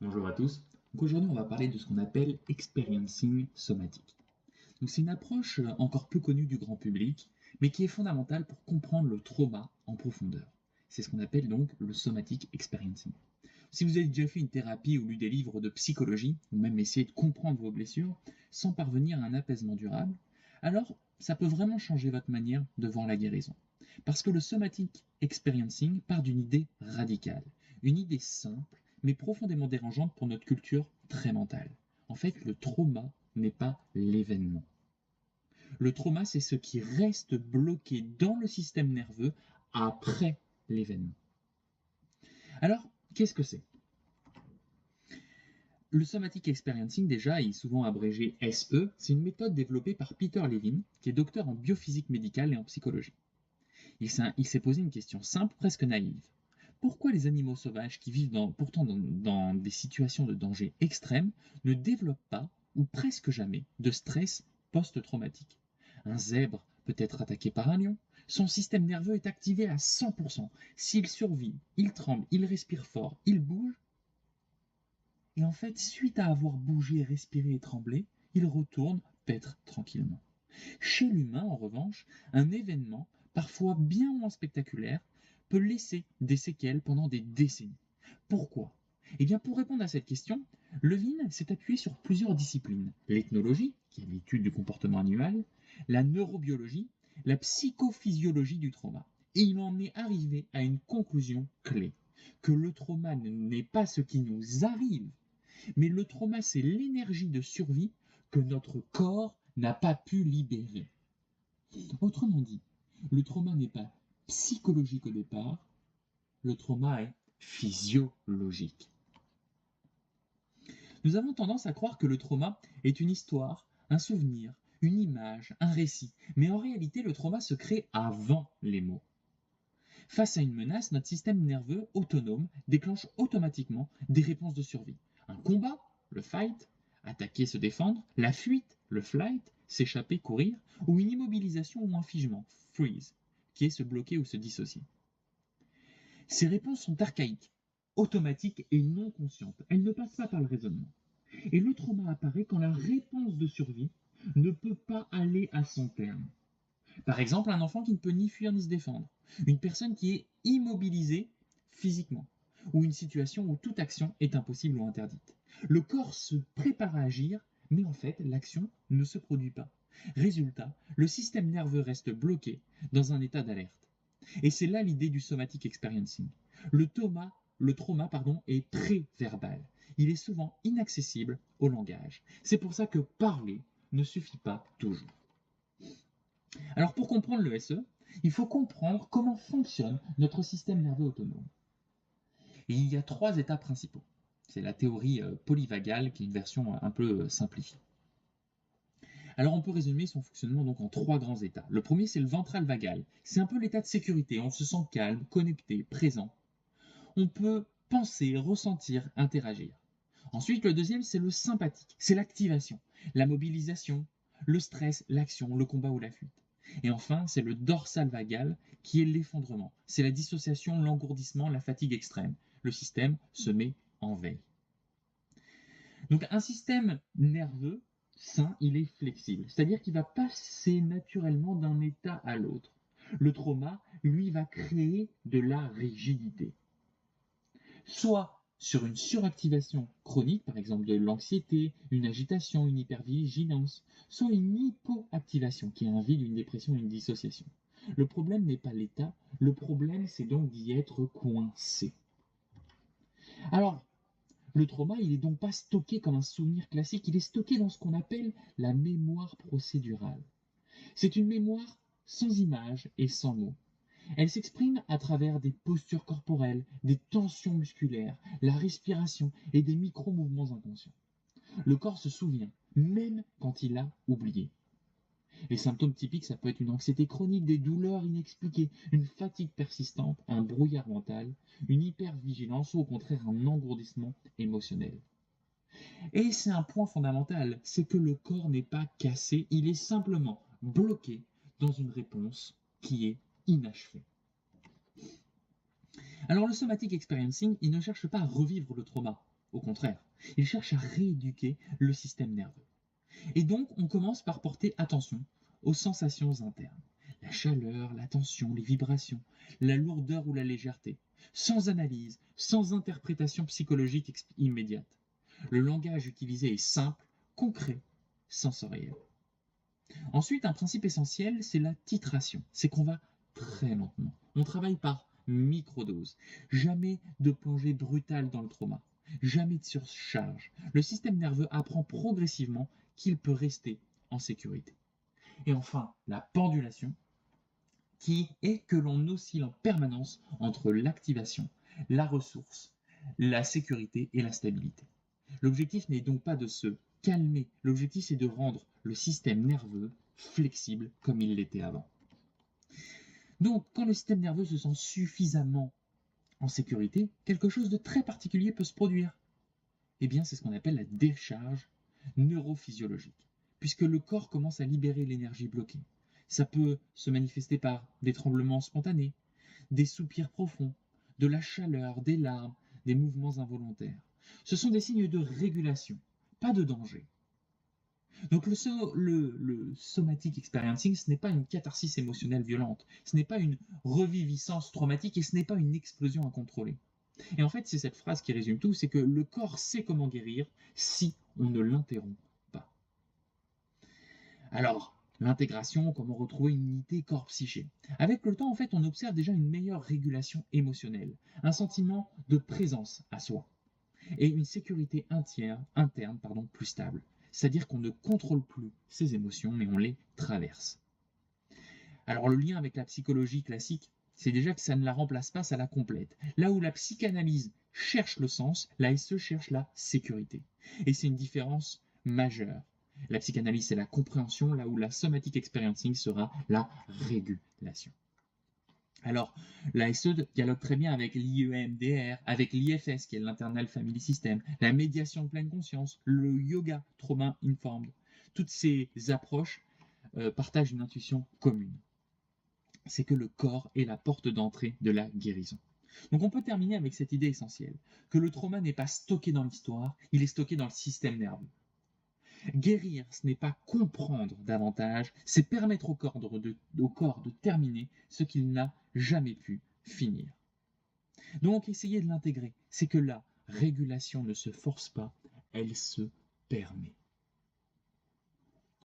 Bonjour à tous. Donc aujourd'hui, on va parler de ce qu'on appelle experiencing somatique. Donc c'est une approche encore peu connue du grand public, mais qui est fondamentale pour comprendre le trauma en profondeur. C'est ce qu'on appelle donc le somatic experiencing. Si vous avez déjà fait une thérapie ou lu des livres de psychologie, ou même essayé de comprendre vos blessures sans parvenir à un apaisement durable, alors ça peut vraiment changer votre manière de voir la guérison. Parce que le somatic experiencing part d'une idée radicale, une idée simple, mais profondément dérangeante pour notre culture très mentale. En fait, le trauma n'est pas l'événement. Le trauma, c'est ce qui reste bloqué dans le système nerveux après l'événement. Alors, qu'est-ce que c'est? Le somatic experiencing, déjà, est souvent abrégé SE, c'est une méthode développée par Peter Levine, qui est docteur en biophysique médicale et en psychologie. Il s'est posé une question simple, presque naïve. Pourquoi les animaux sauvages qui vivent pourtant dans des situations de danger extrême ne développent pas, ou presque jamais, de stress post-traumatique? Un zèbre peut être attaqué par un lion, son système nerveux est activé à 100%. S'il survit, il tremble, il respire fort, il bouge, et en fait, suite à avoir bougé, respiré et tremblé, il retourne paître tranquillement. Chez l'humain, en revanche, un événement, parfois bien moins spectaculaire, peut laisser des séquelles pendant des décennies. Pourquoi? Eh bien, pour répondre à cette question, Levine s'est appuyé sur plusieurs disciplines. L'ethnologie, qui est l'étude du comportement animal, la neurobiologie, la psychophysiologie du trauma. Et il en est arrivé à une conclusion clé, que le trauma n'est pas ce qui nous arrive, mais le trauma, c'est l'énergie de survie que notre corps n'a pas pu libérer. Autrement dit, le trauma n'est pas psychologique au départ, le trauma est physiologique. Nous avons tendance à croire que le trauma est une histoire, un souvenir, une image, un récit, mais en réalité, le trauma se crée avant les mots. Face à une menace, notre système nerveux autonome déclenche automatiquement des réponses de survie. Un combat, le fight, attaquer, se défendre, la fuite, le flight, s'échapper, courir, ou une immobilisation ou un figement, freeze, qui est se bloquer ou se dissocier. Ces réponses sont archaïques, automatiques et non conscientes. Elles ne passent pas par le raisonnement. Et le trauma apparaît quand la réponse de survie ne peut pas aller à son terme. Par exemple, un enfant qui ne peut ni fuir ni se défendre, une personne qui est immobilisée physiquement, ou une situation où toute action est impossible ou interdite. Le corps se prépare à agir, mais en fait, l'action ne se produit pas. Résultat, le système nerveux reste bloqué dans un état d'alerte. Et c'est là l'idée du somatic experiencing. Le trauma, est préverbal. Il est souvent inaccessible au langage. C'est pour ça que parler ne suffit pas toujours. Alors pour comprendre le SE, il faut comprendre comment fonctionne notre système nerveux autonome. Et il y a trois états principaux. C'est la théorie polyvagale qui est une version un peu simplifiée. Alors on peut résumer son fonctionnement donc en trois grands états. Le premier, c'est le ventral vagal. C'est un peu l'état de sécurité. On se sent calme, connecté, présent. On peut penser, ressentir, interagir. Ensuite, le deuxième, c'est le sympathique. C'est l'activation, la mobilisation, le stress, l'action, le combat ou la fuite. Et enfin, c'est le dorsal vagal qui est l'effondrement. C'est la dissociation, l'engourdissement, la fatigue extrême. Le système se met en veille. Donc un système nerveux sain, il est flexible, c'est-à-dire qu'il va passer naturellement d'un état à l'autre. Le trauma, lui, va créer de la rigidité. Soit sur une suractivation chronique, par exemple de l'anxiété, une agitation, une hypervigilance, soit une hypoactivation qui est un vide, une dépression, une dissociation. Le problème n'est pas l'état, le problème c'est donc d'y être coincé. Alors, le trauma, il n'est donc pas stocké comme un souvenir classique, il est stocké dans ce qu'on appelle la mémoire procédurale. C'est une mémoire sans image et sans mots. Elle s'exprime à travers des postures corporelles, des tensions musculaires, la respiration et des micro-mouvements inconscients. Le corps se souvient, même quand il a oublié. Les symptômes typiques, ça peut être une anxiété chronique, des douleurs inexpliquées, une fatigue persistante, un brouillard mental, une hypervigilance ou au contraire un engourdissement émotionnel. Et c'est un point fondamental, c'est que le corps n'est pas cassé, il est simplement bloqué dans une réponse qui est inachevée. Alors le somatic experiencing, il ne cherche pas à revivre le trauma, Au contraire, il cherche à rééduquer le système nerveux. Et donc, on commence par porter attention aux sensations internes. La chaleur, la tension, les vibrations, la lourdeur ou la légèreté, sans analyse, sans interprétation psychologique immédiate. Le langage utilisé est simple, concret, sensoriel. Ensuite, un principe essentiel, c'est la titration. C'est qu'on va très lentement. On travaille par microdose. Jamais de plongée brutale dans le trauma. Jamais de surcharge. Le système nerveux apprend progressivement qu'il peut rester en sécurité. Et enfin, la pendulation, qui est que l'on oscille en permanence entre l'activation, la ressource, la sécurité et la stabilité. L'objectif n'est donc pas de se calmer, l'objectif c'est de rendre le système nerveux flexible comme il l'était avant. Donc, quand le système nerveux se sent suffisamment en sécurité, quelque chose de très particulier peut se produire. Eh bien, c'est ce qu'on appelle la décharge neurophysiologique, puisque le corps commence à libérer l'énergie bloquée. Ça peut se manifester par des tremblements spontanés, des soupirs profonds, de la chaleur, des larmes, des mouvements involontaires. Ce sont des signes de régulation, pas de danger. Donc le somatic experiencing, ce n'est pas une catharsis émotionnelle violente, ce n'est pas une reviviscence traumatique et ce n'est pas une explosion incontrôlée. Et en fait, c'est cette phrase qui résume tout, c'est que le corps sait comment guérir si on ne l'interrompt pas. Alors, l'intégration, comment retrouver une unité corps-psyché. Avec le temps, en fait, on observe déjà une meilleure régulation émotionnelle, un sentiment de présence à soi et une sécurité interne plus stable. C'est-à-dire qu'on ne contrôle plus ses émotions, mais on les traverse. Alors le lien avec la psychologie classique, c'est déjà que ça ne la remplace pas, ça la complète. Là où la psychanalyse cherche le sens, la SE cherche la sécurité. Et c'est une différence majeure. La psychanalyse, c'est la compréhension, là où la somatic experiencing sera la régulation. Alors, la SE dialogue très bien avec l'IEMDR, avec l'IFS, qui est l'Internal Family System, la médiation de pleine conscience, le yoga trauma informed. Toutes ces approches partagent une intuition commune. C'est que le corps est la porte d'entrée de la guérison. Donc on peut terminer avec cette idée essentielle, que le trauma n'est pas stocké dans l'histoire, il est stocké dans le système nerveux. Guérir, ce n'est pas comprendre davantage, c'est permettre au corps de terminer ce qu'il n'a jamais pu finir. Donc essayez de l'intégrer, c'est que la régulation ne se force pas, elle se permet.